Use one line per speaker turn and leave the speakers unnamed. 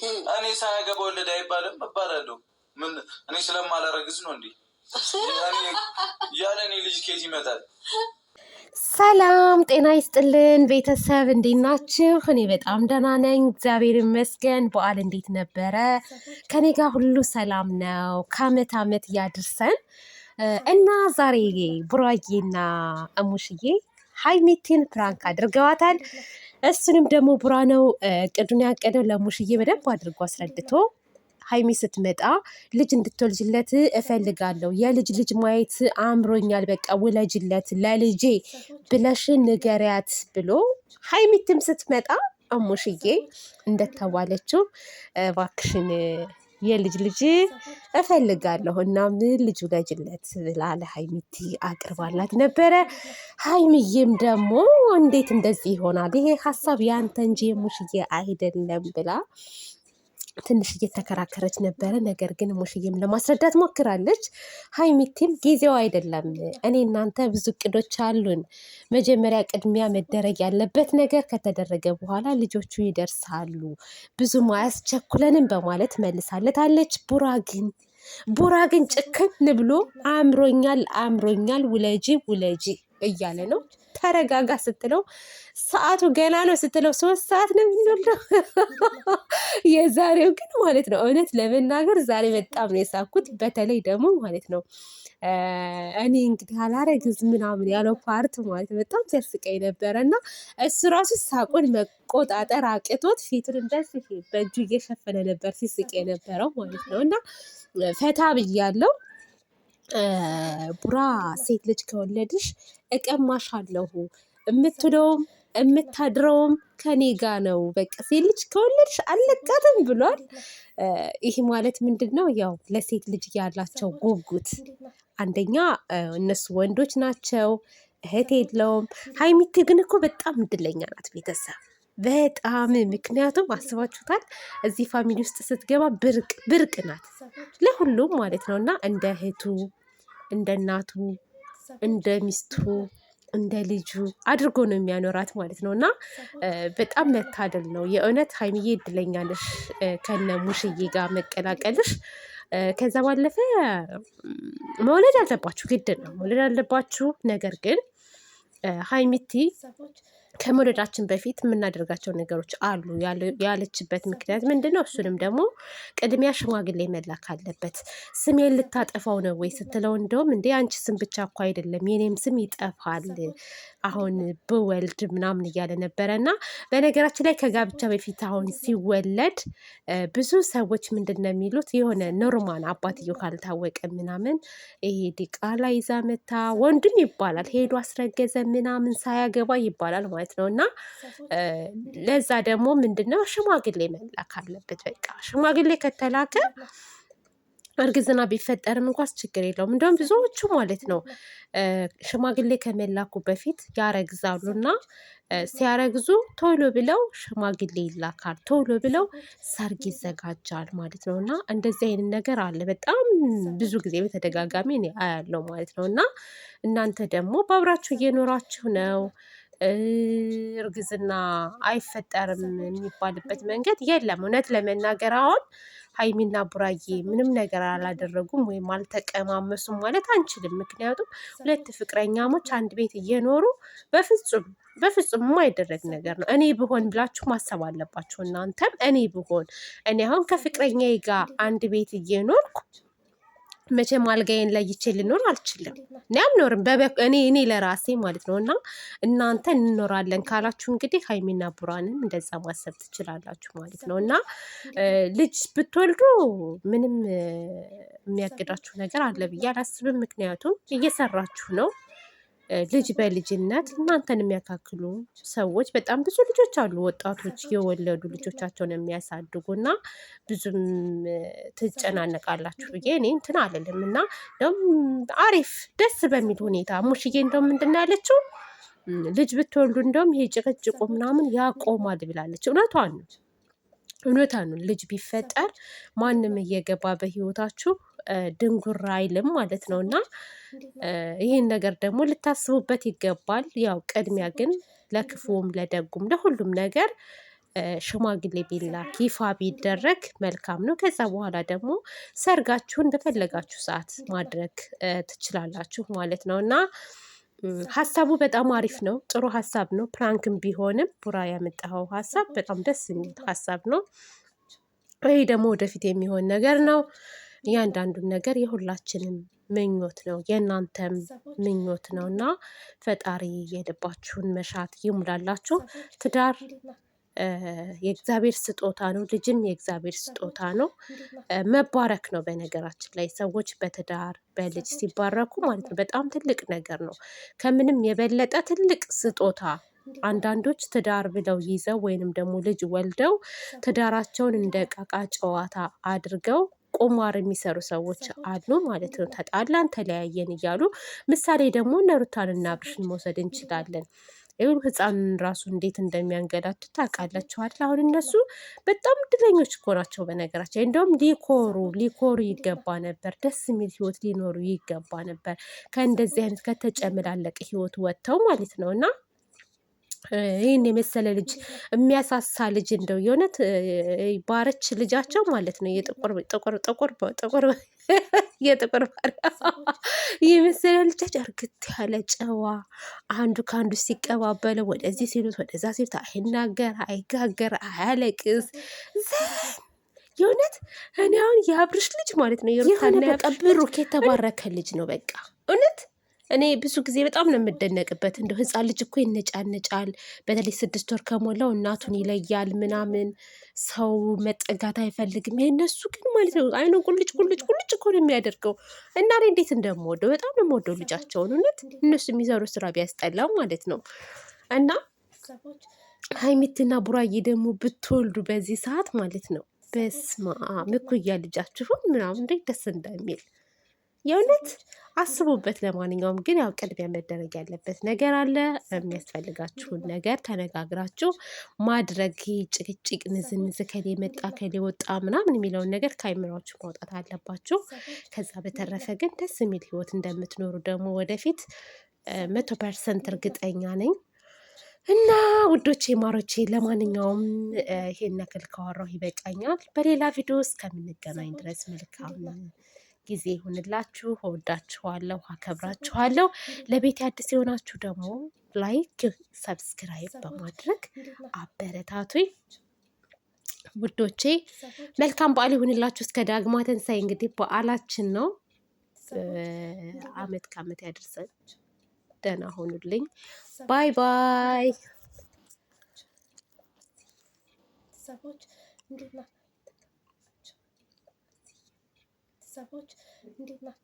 እኔ ሳያገባ ወለደ አይባልም እባላለሁ። ምን እኔ ስለማላረግዝ ነው እንዴ? ያለ እኔ ልጅ ከየት ይመጣል?
ሰላም ጤና ይስጥልን ቤተሰብ፣ እንዴት ናችሁ? እኔ በጣም ደህና ነኝ፣ እግዚአብሔር ይመስገን። በዓል እንዴት ነበረ? ከኔ ጋር ሁሉ ሰላም ነው። ከአመት አመት ያድርሰን እና ዛሬ ቡራዬና እሙሽዬ ሀይሚቲን ፕራንክ አድርገዋታል። እሱንም ደግሞ ቡራ ነው እቅዱን ያቀደው ለሙሽዬ በደንብ አድርጎ አስረድቶ ሀይሚ ስትመጣ ልጅ እንድትወልጅለት እፈልጋለሁ፣ የልጅ ልጅ ማየት አምሮኛል፣ በቃ ውለጅለት ለልጄ ብለሽ ንገሪያት ብሎ ሀይሚትም ስትመጣ እሙሽዬ እንደተባለችው እባክሽን የልጅ ልጅ እፈልጋለሁ እናም ልጅ ውለጅለት ብላ ለሀይሚቲ አቅርባላት ነበረ። ሀይሚዬም ደግሞ እንዴት እንደዚህ ይሆናል? ይሄ ሀሳብ ያንተ እንጂ የሙሽዬ አይደለም ብላ ትንሽ እየተከራከረች ነበረ። ነገር ግን ሙሽዬም ለማስረዳት ሞክራለች። ሀይሚቲም ጊዜው አይደለም፣ እኔ እናንተ ብዙ እቅዶች አሉን፣ መጀመሪያ ቅድሚያ መደረግ ያለበት ነገር ከተደረገ በኋላ ልጆቹ ይደርሳሉ፣ ብዙም አያስቸኩለንም በማለት መልሳለታለች። ቡራ ግን ጭክን ብሎ አምሮኛል ውለጂ እያለ ነው። ተረጋጋ ስትለው ሰዓቱ ገና ነው ስትለው 3 ሰዓት ነው የምንለው። የዛሬው ግን ማለት ነው እውነት ለመናገር ዛሬ በጣም ነው የሳኩት። በተለይ ደግሞ ማለት ነው እኔ እንግዲህ አላረግዝ ምናምን ያለው ፓርት ማለት በጣም ሲያስቀኝ ነበረ እና እሱ ራሱ ሳቁን መቆጣጠር አቅቶት ፊቱን እንደዚህ በእጁ እየሸፈነ ነበር ሲስቅ የነበረው ማለት ነው። እና ፈታ ብያለው። ቡራ ሴት ልጅ ከወለድሽ እቀማሻለሁ፣ የምትውለውም የምታድረውም ከኔ ጋ ነው፣ በቃ ሴት ልጅ ከወለድሽ አልለቃትም ብሏል። ይህ ማለት ምንድን ነው? ያው ለሴት ልጅ ያላቸው ጉጉት አንደኛ እነሱ ወንዶች ናቸው፣ እህት የለውም። ሀይሚቴ ግን እኮ በጣም እድለኛ ናት ቤተሰብ በጣም ምክንያቱም አስባችሁታል፣ እዚህ ፋሚሊ ውስጥ ስትገባ ብርቅ ናት ለሁሉም ማለት ነው። እና እንደ እህቱ እንደ እናቱ እንደ ሚስቱ እንደ ልጁ አድርጎ ነው የሚያኖራት ማለት ነው። እና በጣም መታደል ነው የእውነት ሀይሚዬ፣ እድለኛ ነሽ ከነ ሙሽዬ ጋር መቀላቀልሽ። ከዛ ባለፈ መውለድ አለባችሁ፣ ግድ ነው መውለድ አለባችሁ። ነገር ግን ሀይሚቲ ከመውለዳችን በፊት የምናደርጋቸው ነገሮች አሉ ያለችበት ምክንያት ምንድን ነው? እሱንም ደግሞ ቅድሚያ ሽማግሌ መላክ አለበት። ስሜን ልታጠፋው ነው ወይ ስትለው፣ እንደውም እንዴ አንቺ ስም ብቻ እኮ አይደለም የኔም ስም ይጠፋል አሁን ብወልድ ምናምን እያለ ነበረ። እና በነገራችን ላይ ከጋብቻ በፊት አሁን ሲወለድ ብዙ ሰዎች ምንድን ነው የሚሉት የሆነ ኖርማል አባትየው ካልታወቀ ምናምን ይሄ ዲቃላ ይዛ መታ ወንድም ይባላል ሄዶ አስረገዘ ምናምን ሳያገባ ይባላል ማለት ነው። እና ለዛ ደግሞ ምንድነው ሽማግሌ መላክ አለበት። በቃ ሽማግሌ ከተላከ እርግዝና ቢፈጠርም እንኳስ ችግር የለውም። እንደውም ብዙዎቹ ማለት ነው ሽማግሌ ከመላኩ በፊት ያረግዛሉ እና ሲያረግዙ ቶሎ ብለው ሽማግሌ ይላካል፣ ቶሎ ብለው ሰርግ ይዘጋጃል ማለት ነው። እና እንደዚህ አይነት ነገር አለ በጣም ብዙ ጊዜ በተደጋጋሚ እኔ አያለው ማለት ነው። እና እናንተ ደግሞ በአብራችሁ እየኖራችሁ ነው፣ እርግዝና አይፈጠርም የሚባልበት መንገድ የለም። እውነት ለመናገር አሁን ሀይሚና ቡራዬ ምንም ነገር አላደረጉም ወይም አልተቀማመሱም ማለት አንችልም። ምክንያቱም ሁለት ፍቅረኛሞች አንድ ቤት እየኖሩ በፍጹም የማይደረግ ነገር ነው። እኔ ብሆን ብላችሁ ማሰብ አለባችሁ እናንተም። እኔ አሁን ከፍቅረኛዬ ጋር አንድ ቤት እየኖርኩ መቼም አልጋዬን ለይቼ ልኖር አልችልም። እኔ አልኖርም እኔ ለራሴ ማለት ነው። እና እናንተ እንኖራለን ካላችሁ እንግዲህ ሀይሚና ቡራንም እንደዛ ማሰብ ትችላላችሁ ማለት ነው። እና ልጅ ብትወልዱ ምንም የሚያግዳችሁ ነገር አለ ብዬ አላስብም። ምክንያቱም እየሰራችሁ ነው። ልጅ በልጅነት እናንተን የሚያካክሉ ሰዎች በጣም ብዙ ልጆች አሉ፣ ወጣቶች የወለዱ ልጆቻቸውን የሚያሳድጉ እና ብዙም ትጨናነቃላችሁ ብዬ እኔ እንትን አልልም። እና እንደውም አሪፍ ደስ በሚል ሁኔታ ሙሽዬ እንደውም ምንድን ነው ያለችው? ልጅ ብትወልዱ እንደውም ይሄ ጭቅጭቁ ምናምን ያቆማል ብላለች። እውነታ ነው። ልጅ ቢፈጠር ማንም እየገባ በህይወታችሁ ድንጉር አይልም ማለት ነው። እና ይህን ነገር ደግሞ ልታስቡበት ይገባል። ያው ቅድሚያ ግን ለክፉም ለደጉም ለሁሉም ነገር ሽማግሌ ቢላክ ይፋ ቢደረግ መልካም ነው። ከዛ በኋላ ደግሞ ሰርጋችሁን በፈለጋችሁ ሰዓት ማድረግ ትችላላችሁ ማለት ነው እና ሀሳቡ በጣም አሪፍ ነው። ጥሩ ሀሳብ ነው። ፕራንክም ቢሆንም ቡራ ያመጣኸው ሀሳብ በጣም ደስ የሚል ሀሳብ ነው። ይህ ደግሞ ወደፊት የሚሆን ነገር ነው። እያንዳንዱን ነገር የሁላችንም ምኞት ነው፣ የእናንተም ምኞት ነው እና ፈጣሪ የልባችሁን መሻት ይሙላላችሁ። ትዳር የእግዚአብሔር ስጦታ ነው። ልጅም የእግዚአብሔር ስጦታ ነው። መባረክ ነው። በነገራችን ላይ ሰዎች በትዳር በልጅ ሲባረኩ ማለት ነው በጣም ትልቅ ነገር ነው። ከምንም የበለጠ ትልቅ ስጦታ። አንዳንዶች ትዳር ብለው ይዘው ወይንም ደግሞ ልጅ ወልደው ትዳራቸውን እንደ ዕቃቃ ጨዋታ አድርገው ቁማር የሚሰሩ ሰዎች አሉ ማለት ነው። ተጣላን ተለያየን እያሉ ምሳሌ ደግሞ እነ ሩታንና አብርሽን መውሰድ እንችላለን። ይሁን ህፃኑን ራሱ እንዴት እንደሚያንገላቱ ታውቃላችኋል። አሁን እነሱ በጣም እድለኞች እኮ ናቸው። በነገራቸው እንደውም ሊኮሩ ይገባ ነበር። ደስ የሚል ህይወት ሊኖሩ ይገባ ነበር። ከእንደዚህ አይነት ከተጨመላለቀ ህይወት ወጥተው ማለት ነው እና ይህን የመሰለ ልጅ የሚያሳሳ ልጅ እንደው የእውነት ባረች ልጃቸው ማለት ነው። የጥቁር የመሰለ ልጃቸው እርግት ያለ ጨዋ፣ አንዱ ከአንዱ ሲቀባበለው ወደዚህ ሲሉት ወደዛ ሲሉት አይናገር፣ አይጋገር፣ አያለቅስ የእውነት እኔ አሁን የአብርሽ ልጅ ማለት ነው የሆነ በቃ ብሩክ የተባረከ ልጅ ነው። በቃ እውነት እኔ ብዙ ጊዜ በጣም ነው የምደነቅበት። እንደው ህፃን ልጅ እኮ ይነጫነጫል። በተለይ 6 ወር ከሞላው እናቱን ይለያል ምናምን፣ ሰው መጠጋት አይፈልግም። የእነሱ ግን ማለት ነው አይኑ ቁልጭ ቁልጭ ቁልጭ እኮ ነው የሚያደርገው እና እኔ እንዴት እንደምወደው በጣም ነው የምወደው ልጃቸውን። እውነት እነሱ የሚሰሩ ስራ ቢያስጠላም ማለት ነው እና ሀይሚትና ቡራዬ ደግሞ ብትወልዱ በዚህ ሰዓት ማለት ነው በስማ ምኩያ ልጃችሁን ምናምን እንዴት ደስ እንደሚል የእውነት አስቡበት። ለማንኛውም ግን ያው ቅድሚያ መደረግ ያለበት ነገር አለ። የሚያስፈልጋችሁን ነገር ተነጋግራችሁ ማድረግ፣ ጭቅጭቅ፣ ንዝንዝ፣ ከሌ መጣ ከሌ ወጣ ምናምን የሚለውን ነገር ከአይምሯችሁ ማውጣት አለባችሁ። ከዛ በተረፈ ግን ደስ የሚል ህይወት እንደምትኖሩ ደግሞ ወደፊት 100% እርግጠኛ ነኝ። እና ውዶቼ ማሮቼ፣ ለማንኛውም ይሄን ያክል ካወራሁ ይበቃኛል። በሌላ ቪዲዮ እስከምንገናኝ ድረስ መልካም ጊዜ ይሁንላችሁ። እወዳችኋለሁ፣ አከብራችኋለሁ። ለቤት አዲስ የሆናችሁ ደግሞ ላይክ፣ ሰብስክራይብ በማድረግ አበረታቱኝ ውዶቼ። መልካም በዓል ይሁንላችሁ። እስከ ዳግማ ትንሣኤ እንግዲህ በዓላችን ነው። አመት ከአመት ያደርሰን። ደህና ሆኑልኝ። ባይ ባይ። ሰዎች እንዴት ናት?